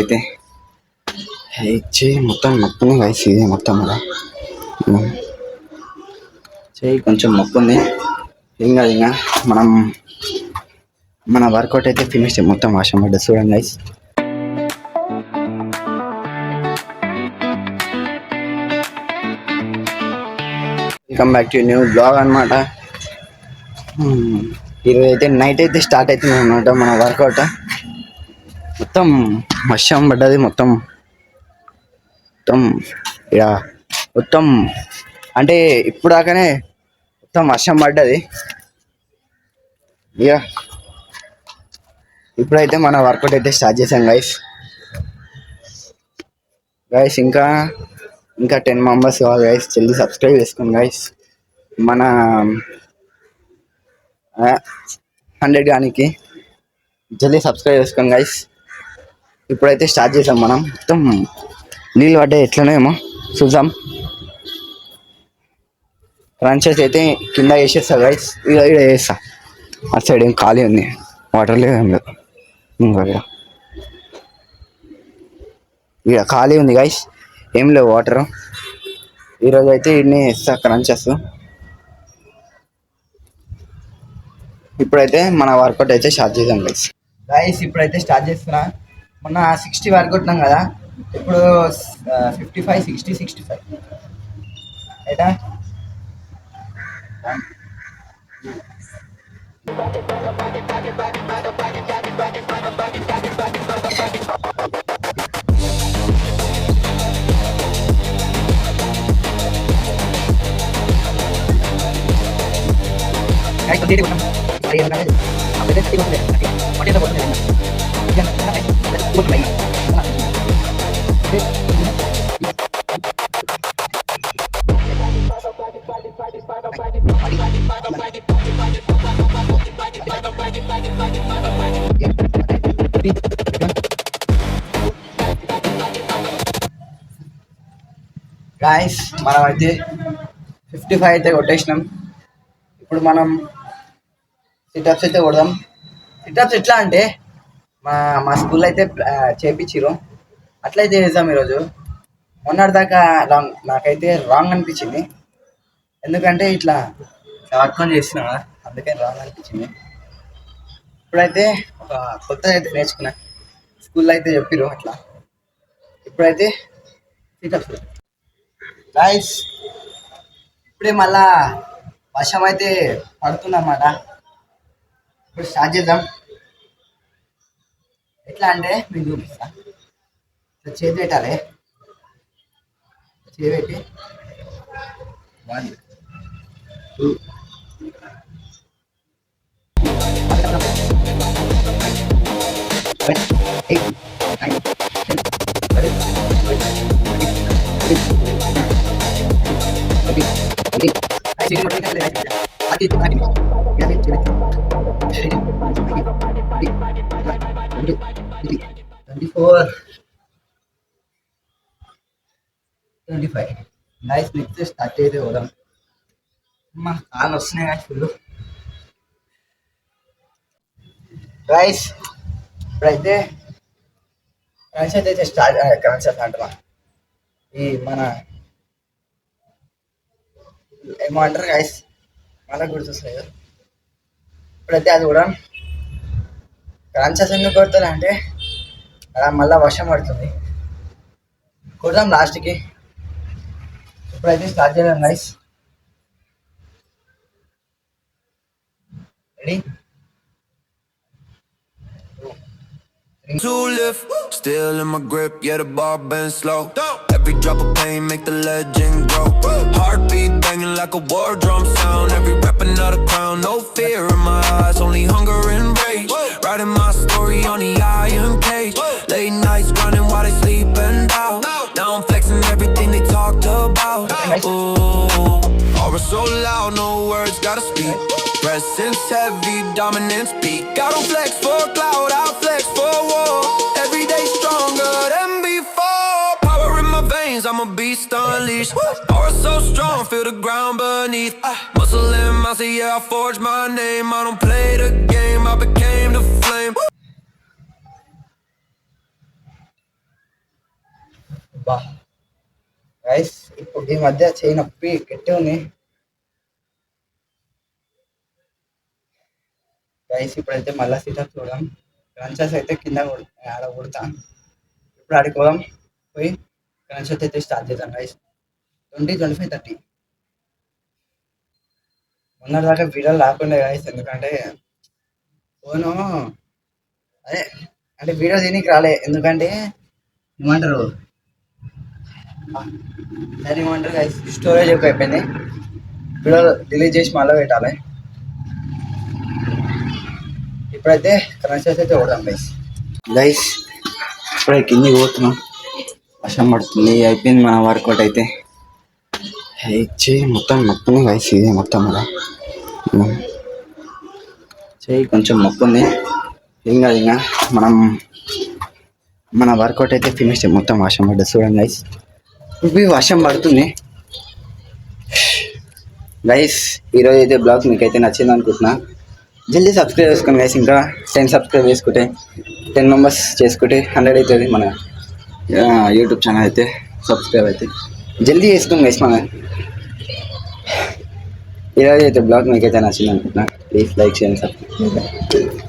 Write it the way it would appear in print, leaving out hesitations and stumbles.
అయితే చెయ్యి మొత్తం నొప్పింది గైస్. ఇది మొత్తం కూడా చెయ్యి కొంచెం నొప్పింది. ఏం కాదు, ఇంకా మన వర్కౌట్ అయితే ఫినిష్. మొత్తం వాషం పడ్డది చూడండి guys. Welcome back to new blog అనమాట. ఈరోజు అయితే నైట్ అయితే స్టార్ట్ అవుతుంది అనమాట మన వర్కౌట్. మొత్తం వర్షం పడ్డది. మొత్తం ఇక మొత్తం అంటే ఇప్పుడు దాకానే మొత్తం వర్షం పడ్డది. ఇక ఇప్పుడైతే మన వర్కౌట్ అయితే స్టార్ట్ చేసాం గైస్. ఇంకా 10 మెంబర్స్ కావాలి గైస్. జల్దీ సబ్స్క్రైబ్ చేసుకోండి గైస్. మన 100 గానికి జల్దీ సబ్స్క్రైబ్ చేసుకోండి గైస్. ఇప్పుడైతే స్టార్ట్ చేసాం మనం. మొత్తం నీళ్ళు పడ్డాయి, ఎట్లనేమో చూద్దాం. క్రంచెస్ అయితే కింద వేసేస్తా గైస్. ఇక వేస్తా. అటు సైడ్ ఏం ఖాళీ ఉంది, వాటర్ లేదు, ఏం లేదు. ఇక ఖాళీ ఉంది గైస్, ఏం లేవు వాటర్. ఈరోజు అయితే ఇన్ని వేస్తా క్రంచెస్. ఇప్పుడైతే మన వర్కౌట్ అయితే స్టార్ట్ చేద్దాం గైస్. ఇప్పుడైతే స్టార్ట్ చేస్తున్నా. మొన్న 60 వర్కౌట్నాం కదా, ఇప్పుడు 55, 60, 65 అయినా. గాయస్ మనం అయితే 55 అయితే కొట్టేసినాం. ఇప్పుడు మనం సిటప్స్ అయితే కొడదాం. సిటప్స్ ఎట్లా అంటే మా స్కూల్లో అయితే చేయించారు, అట్లయితే చేద్దాం ఈరోజు. మొన్నటిదాకా నాకైతే రాంగ్ అనిపించింది, ఎందుకంటే ఇట్లా పట్టుకొని చేస్తున్నా కదా, అందుకని రాంగ్ అనిపించింది. ఇప్పుడైతే ఒక కొత్తది అయితే నేర్చుకున్నా, స్కూల్లో అయితే చెప్పిరు అట్లా. ఇప్పుడైతే సిటప్స్ గైస్. ఇప్పుడే మళ్ళా వర్షం అయితే పడుతుందన్నమాట. ఇప్పుడు స్టార్ట్ చేద్దాం. ఎట్లా అంటే మీకు చూపిస్తా. చేతి పెట్టాలి, చేతి పెట్టి 1 2 8 9 24 25 నైస్. నెక్స్ట్ స్టార్ట్ అయితే పోదాం. మా కాళ్ళు వస్తున్నాయి కానీ ఫుల్ గైస్. ఇప్పుడైతే క్రంచెస్ అయితే స్టార్ట్. క్రంచెస్ అంటున్నా, ఈ మన ఏమో అంటారు గైస్, మళ్ళీ గుర్తొస్తుంది. ఇప్పుడైతే అది కూడా క్రంచెస్ ఎందుకు కొడతారు అంటే అలా మళ్ళీ వర్షం పడుతుంది, కొడదాం లాస్ట్కి. ఇప్పుడైతే స్టార్ట్ చేద్దాం guys. Ready? Two lift, still in my grip, yeah, the bar been slow. Every drop of pain make the legend grow. Heartbeat banging like a war drum sound. Every rap another crown, no fear in my eyes, only hunger and rage. Writing my story on the iron cage. Late nights running while they sleeping out. Now I'm flexing everything they talked about. Ooh, aura so loud, no words gotta speak. Presence heavy, dominance peak. I don't flex for cloud, I flex for war. Every day stronger than before. Power in my veins, I'm a beast unleashed. Aura so strong, feel the ground beneath. Muscle in my say, yeah, I forged my name. I don't play the game, I became the flame. బా guys ఇప్పుడు ఈ మధ్య చేయి నొప్పి గట్టి ఉంది guys. ఇప్పుడైతే మళ్ళా సీటప్ చూడడం క్రంచెస్ అయితే కింద ఆడ కొడతా. ఇప్పుడు ఆడుకోవడం పోయి క్రంచెస్ అయితే స్టార్ట్ చేద్దాం గైస్. 20, 25, 30 మొన్నటిదాకా వీడియోలు రాకుండా గైస్, ఎందుకంటే ఫోను అదే అంటే వీడియో దీనికి రాలే, ఎందుకంటే ఏమంటారు దాని ఏమంటారు గైస్, స్టోరేజ్ ఎక్కువ అయిపోయింది. వీడియో డిలీట్ చేసి మళ్ళీ పెట్టాలి. ఇప్పుడైతే క్రంచెస్ అయితే కొడదాం గైస్. గైస్ ఇప్పుడే కింది పోతున్నాం, వర్షం పడుతుంది. అయిపోయింది మన వర్కౌట్ అయితే. చెయ్యి మొత్తం నొప్పుంది గైస్, ఇది మొత్తం కూడా చెయ్యి కొంచెం నొప్పుంది. ఏం కాదు, ఇంకా మన వర్కౌట్ అయితే ఫినిష్. మొత్తం వర్షం పడ్డది చూడండి గైస్, ఇప్పుడు వర్షం పడుతుంది గైస్. ఈరోజు అయితే బ్లాగ్ మీకైతే నచ్చింది అనుకుంటున్నా. జల్దీ సబ్స్క్రైబ్ చేసుకోండి గైస్. ఇంకా 10 సబ్స్క్రైబ్ చేసుకుంటే 10 మెంబర్స్ చేసుకుంటే 100 అవుతుంది మన యూట్యూబ్ ఛానల్ అయితే. సబ్స్క్రైబ్ అయితే జల్దీ చేసుకోండి గైస్. మన ఈరోజు అయితే బ్లాగ్ మీకైతే నచ్చింది అనుకుంటున్నా. ప్లీజ్ లైక్ చేయండి, సబ్స్క్రైబ్.